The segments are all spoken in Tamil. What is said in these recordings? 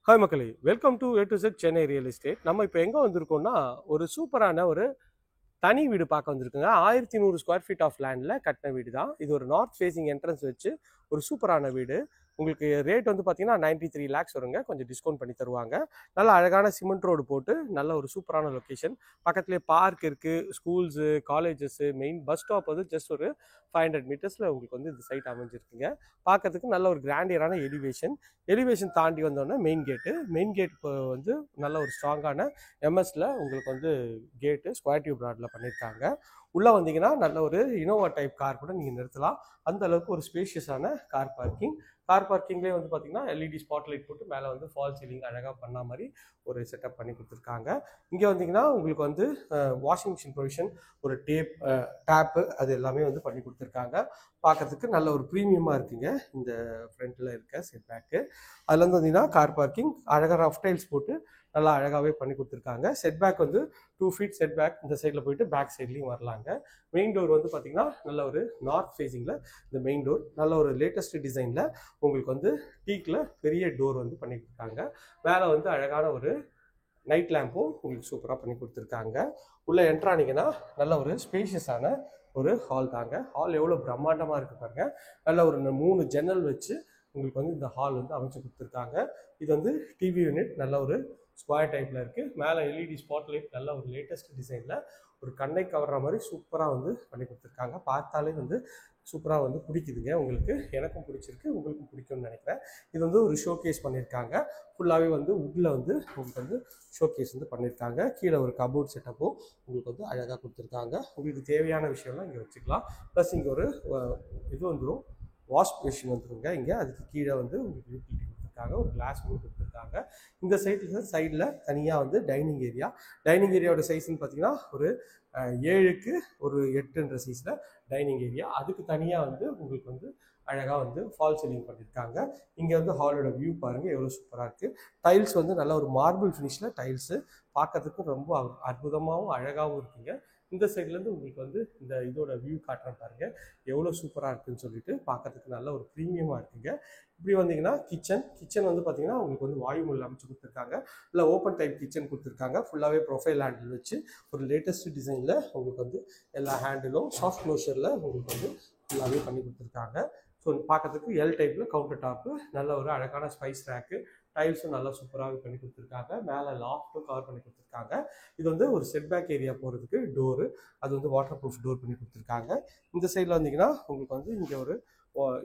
ஹாய் மக்களே, welcome to A to Z Chennai real estate. நம்ம இப்போ எங்கே வந்திருக்கோம்னா, ஒரு சூப்பரான ஒரு தனி வீடு பார்க்க வந்திருக்குங்க. 1100 ஸ்கொயர் ஃபீட் ஆஃப் லேண்டில் கட்டின வீடு தான் இது. ஒரு நார்த் ஃபேஸிங் என்ட்ரன்ஸ் வச்சு ஒரு சூப்பரான வீடு. உங்களுக்கு ரேட் வந்து பார்த்தீங்கன்னா 93 லேக்ஸ் வருங்க. கொஞ்சம் டிஸ்கவுண்ட் பண்ணி தருவாங்க. நல்ல அழகான சிமெண்ட் ரோடு போட்டு நல்ல ஒரு சூப்பரான லொக்கேஷன். பக்கத்துலேயே பார்க் இருக்குது, schools, colleges, main bus stop வந்து ஜஸ்ட் ஒரு 500 மீட்டர்ஸில் உங்களுக்கு வந்து இந்த சைட் அமைஞ்சிருக்குங்க. பார்க்கறதுக்கு நல்ல ஒரு கிராண்டியரான எலிவேஷன் தாண்டி வந்தோடனே மெயின் கேட் வந்து நல்ல ஒரு ஸ்ட்ராங்கான எம்எஸ்ல உங்களுக்கு வந்து கேட்டு ஸ்கொயர் டியூப் ராட்ல பண்ணியிருக்காங்க. உள்ளே வந்தீங்கன்னா நல்ல ஒரு இனோவா டைப் கார் கூட நீங்கள் நிறுத்தலாம். அந்த அளவுக்கு ஒரு ஸ்பேஷியஸான கார் பார்க்கிங்லேயே வந்து பார்த்தீங்கன்னா எல்இடி ஸ்பாட் லைட் போட்டு மேலே வந்து ஃபால் சீலிங் அழகாக பண்ண மாதிரி ஒரு செட்டப் பண்ணி கொடுத்துருக்காங்க. இங்கே வந்தீங்கன்னா உங்களுக்கு வந்து வாஷிங் மிஷின் ப்ரொவிஷன், ஒரு டேப்பு அது எல்லாமே வந்து பண்ணி கொடுத்துருக்காங்க. பார்க்கறதுக்கு நல்ல ஒரு ப்ரீமியமாக இருக்குங்க இந்த ஃப்ரண்ட்டில் இருக்க செட் பேக்கு. அதுலேருந்து வந்தீங்கன்னா கார் பார்க்கிங் அழகாக ரஃப் டைல்ஸ் போட்டு நல்லா அழகாகவே பண்ணி கொடுத்துருக்காங்க. செட் பேக் வந்து 2 ஃபீட் செட் பேக் இந்த சைடில் போயிட்டு பேக் சைட்லேயும் வரலாங்க. மெயின் டோர் வந்து பார்த்தீங்கன்னா நல்ல ஒரு நார்த் ஃபேஸிங்கில் இந்த மெயின் டோர் நல்ல ஒரு லேட்டஸ்ட் டிசைனில் உங்களுக்கு வந்து டீக்கில் பெரிய டோர் வந்து பண்ணி கொடுத்தாங்க. மேலே வந்து அழகான ஒரு நைட் லேம்பும் உங்களுக்கு சூப்பராக பண்ணி கொடுத்துருக்காங்க. உள்ளே என்ட்ரானிங்கன்னா நல்ல ஒரு ஸ்பேஷியஸான ஒரு ஹால் தாங்க. ஹால் எவ்வளோ பிரம்மாண்டமாக இருக்குது பாருங்கள். நல்ல ஒரு 3 ஜன்னல் வச்சு உங்களுக்கு வந்து இந்த ஹால் வந்து அமைச்சு கொடுத்துருக்காங்க. இது வந்து டிவி யூனிட் நல்ல ஒரு ஸ்கொயர் டைப்பில் இருக்குது. மேலே எல்இடி ஸ்பாட் லைட் நல்ல ஒரு லேட்டஸ்ட் டிசைனில் ஒரு கண்ணை கவர்ற மாதிரி சூப்பராக வந்து பண்ணி கொடுத்துருக்காங்க. பார்த்தாலே வந்து சூப்பராக வந்து பிடிக்குதுங்க. உங்களுக்கு எனக்கும் பிடிச்சிருக்கு, உங்களுக்கும் பிடிக்கும்னு நினைக்கிறேன். இது வந்து ஒரு ஷோகேஸ் பண்ணியிருக்காங்க. ஃபுல்லாகவே வந்து வுட்டில் வந்து உங்களுக்கு வந்து ஷோகேஸ் வந்து பண்ணியிருக்காங்க. கீழே ஒரு கபோர்ட் செட்டப்பும் உங்களுக்கு வந்து அழகாக கொடுத்துருக்காங்க. உங்களுக்கு தேவையான விஷயம்லாம் இங்கே வச்சுக்கலாம். ப்ளஸ் இங்கே ஒரு இது வந்துடும், வாஷ் மிஷின் வந்துருங்க. இங்கே அதுக்கு கீழே வந்து உங்களுக்கு யூட்டிலிட்டி கொடுத்துருக்காங்க, ஒரு கிளாஸ் கொடுத்துருக்காங்க. இந்த சைடில் தனியாக வந்து டைனிங் ஏரியாவோட சைஸ்ன்னு பார்த்தீங்கன்னா ஒரு 7க்கு ஒரு 8ன்ற சைஸில் டைனிங் ஏரியா. அதுக்கு தனியாக வந்து உங்களுக்கு வந்து அழகாக வந்து ஃபால் சீலிங் பண்ணியிருக்காங்க. இங்கே வந்து ஹாலோட வியூ பாருங்கள் எவ்வளோ சூப்பராக இருக்குது. டைல்ஸ் வந்து நல்ல ஒரு மார்பிள் ஃபினிஷில் டைல்ஸு பார்க்கறதுக்கு ரொம்ப அற்புதமாகவும் அழகாகவும் இருக்குங்க. இந்த சைட்லேருந்து உங்களுக்கு வந்து இந்த இதோட வியூ காட்டுறேன் பாருங்கள் எவ்வளோ சூப்பராக இருக்குதுன்னு சொல்லிட்டு. பார்க்கறதுக்கு நல்ல ஒரு ப்ரீமியமாக இருக்குங்க. இப்படி வந்தீங்கன்னா கிச்சன் வந்து பார்த்தீங்கன்னா உங்களுக்கு வந்து வாயு முள்ள அமைச்சு கொடுத்துருக்காங்க. இல்லை ஓப்பன் டைப் கிச்சன் கொடுத்துருக்காங்க. ஃபுல்லாகவே ப்ரொஃபைல் ஹேண்டில் வச்சு ஒரு லேட்டஸ்ட் டிசைனில் உங்களுக்கு வந்து எல்லா ஹேண்டிலும் சாஃப்ட் க்ளோஷரில் உங்களுக்கு வந்து ஃபுல்லாகவே பண்ணி கொடுத்துருக்காங்க. ஸோ பார்க்கறதுக்கு எல் டைப்பில் கவுண்டர் டாப்பு, நல்ல ஒரு அழகான ஸ்பைஸ் ரேக்கு, டைல்ஸும் நல்லா சூப்பராகவே பண்ணி கொடுத்துருக்காங்க. மேலே லாஃப்ட்டும் கவர் பண்ணி கொடுத்துருக்காங்க. இது வந்து ஒரு செட்பேக் ஏரியா போகிறதுக்கு டோரு, அது வந்து வாட்டர் ப்ரூஃப் டோர் பண்ணி கொடுத்துருக்காங்க. இந்த சைடில் வந்தீங்கன்னா உங்களுக்கு வந்து இங்கே ஒரு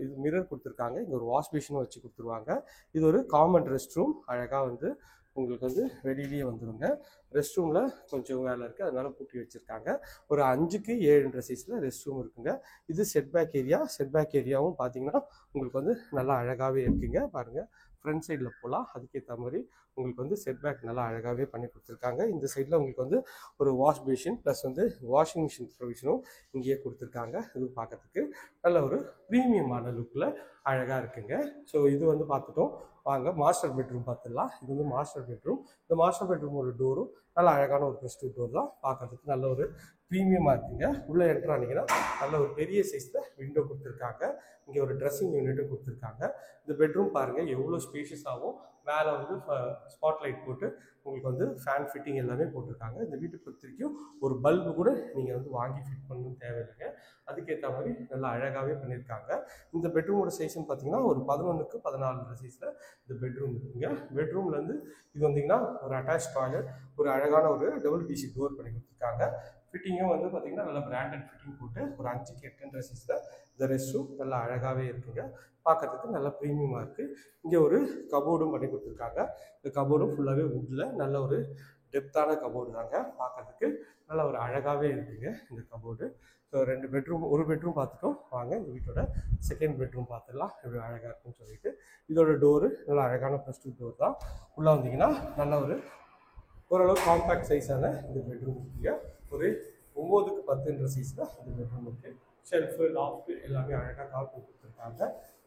இது மிரர் கொடுத்துருக்காங்க. இங்கே ஒரு வாஷ் பேஷனும் வச்சு கொடுத்துருவாங்க. இது ஒரு காமன் ரெஸ்ட் ரூம். அழகாக வந்து உங்களுக்கு வந்து வெளியிலேயே வந்துடுங்க. ரெஸ்ட் ரூமில் கொஞ்சம் வேலை இருக்குது, அதனால பூட்டி வச்சுருக்காங்க. ஒரு 5க்கு 7ன்ற சைஸில் ரெஸ்ட் ரூம் இருக்குங்க. இது செட்பேக் ஏரியாவும் பார்த்தீங்கன்னா உங்களுக்கு வந்து நல்லா அழகாகவே இருக்குங்க. பாருங்கள், ஃப்ரண்ட் சைடில் போகலாம். அதுக்கேற்ற மாதிரி உங்களுக்கு வந்து செட்பேக் நல்லா அழகாகவே பண்ணி கொடுத்துருக்காங்க. இந்த சைடில் உங்களுக்கு வந்து ஒரு வாஷ் பேஷன் ப்ளஸ் வந்து வாஷிங் மிஷின் ப்ரொவிஷனும் இங்கேயே கொடுத்துருக்காங்க. இது பார்க்கறதுக்கு நல்ல ஒரு ப்ரீமியமான லுக்கில் அழகாக இருக்குங்க. ஸோ இது வந்து பார்த்துட்டோம். வாங்க மாஸ்டர் பெட்ரூம் பார்த்துடலாம். இது வந்து மாஸ்டர் பெட்ரூம். இந்த மாஸ்டர் பெட்ரூமோட டோரும் நல்ல அழகான ஒரு ப்ரெஸ்டீஜ் டோர் தான். பார்க்கறதுக்கு நல்ல ஒரு ப்ரீமியமாக இருக்குங்க. உள்ளே என்ட்ரானிங்கன்னா நல்ல ஒரு பெரிய சைஸில் விண்டோ கொடுத்துருக்காங்க. இங்கே ஒரு ட்ரெஸ்ஸிங் யூனிட்டும் கொடுத்துருக்காங்க. இந்த பெட்ரூம் பாருங்கள் எவ்வளோ ஸ்பேஷியஸாகவும், மேலே வந்து ஸ்பாட் லைட் போட்டு உங்களுக்கு வந்து ஃபேன் ஃபிட்டிங் எல்லாமே போட்டிருக்காங்க. இந்த வீட்டை பொறுத்த வரைக்கும் ஒரு பல்பு கூட நீங்கள் வந்து வாங்கி ஃபிட் பண்ணணும் தேவையில்லைங்க. அதுக்கேற்ற மாதிரி நல்லா அழகாகவே பண்ணியிருக்காங்க. இந்த பெட்ரூமோட சைஸ்ன்னு பார்த்தீங்கன்னா ஒரு 11க்கு 14 சைஸில் இந்த பெட்ரூம் இருக்குங்க. பெட்ரூம்லேருந்து இது வந்தீங்கன்னா ஒரு அட்டாச் டாய்லெட், ஒரு அழகான ஒரு WPC டோர் பண்ணி கொடுத்துருக்காங்க. ஃபிட்டிங்கும் வந்து பார்த்தீங்கன்னா நல்லா பிராண்டட் ஃபிட்டிங் போட்டு ஒரு 5க்கு 8ன்ற சைஸில் இந்த ரெஸ்ட் ரூம் நல்லா அழகாகவே இருக்குங்க. பார்க்கறதுக்கு நல்லா ப்ரீமியமாக இருக்குது. இங்கே ஒரு கபோர்டும் பண்ணி கொடுத்துருக்காங்க. இந்த கபோர்டும் ஃபுல்லாகவே வுட்டில் நல்ல ஒரு டெப்த்தான கபோர்டு தாங்க. பார்க்கறதுக்கு நல்லா ஒரு அழகாகவே இருக்குங்க இந்த கபோர்டு. ஸோ 2 பெட்ரூம், ஒரு பெட்ரூம் பார்த்துட்டோம். வாங்க இந்த வீட்டோட செகண்ட் பெட்ரூம் பார்த்துடலாம் எப்படி அழகாக இருக்குன்னு சொல்லிட்டு. இதோட டோரு நல்லா அழகான ப்ரெஸ்டீஜ் டோர் தான். உள்ளே வந்தீங்கன்னா நல்ல ஒரு ஓரளவு காம்பேக்ட் சைஸான இந்த பெட்ரூம் இருக்குங்க. ஒரு 9க்கு 10ன்ற சைஸில் இந்த பெட்ரூம் இருக்குது. ஷெல்ஃபு, லாஃப்ட்டு எல்லாமே அழகாக கவர் பண்ணி கொடுத்துருக்காங்க.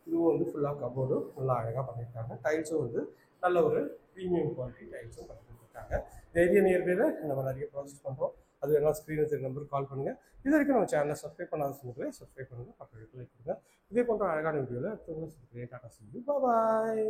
இதுவும் வந்து ஃபுல்லாக கபோர்டும் நல்லா அழகாக பண்ணியிருக்காங்க. டைல்ஸும் வந்து நல்ல ஒரு ப்ரீமியம் குவாலிட்டி டைல்ஸும் பண்ணி கொடுத்துருக்காங்க. இந்த ஏரியா நியர்பையில் நம்ம நிறைய ப்ராசஸ் பண்ணுறோம். அது வேணால் ஸ்க்ரீனில் தெரிஞ்ச நம்பருக்கு கால் பண்ணுங்கள். இது வரைக்கும் நம்ம சேனலை சப்ஸ்கிரைப் பண்ணாத சொல்லுங்கள், சப்ஸ்கிரைப் பண்ணுங்கள், பக்கத்தில் லைக் பண்ணுங்கள். இதே போன்ற அழகான வீடியோவில் அடுத்தவங்களும் டாட்டா. பாய்.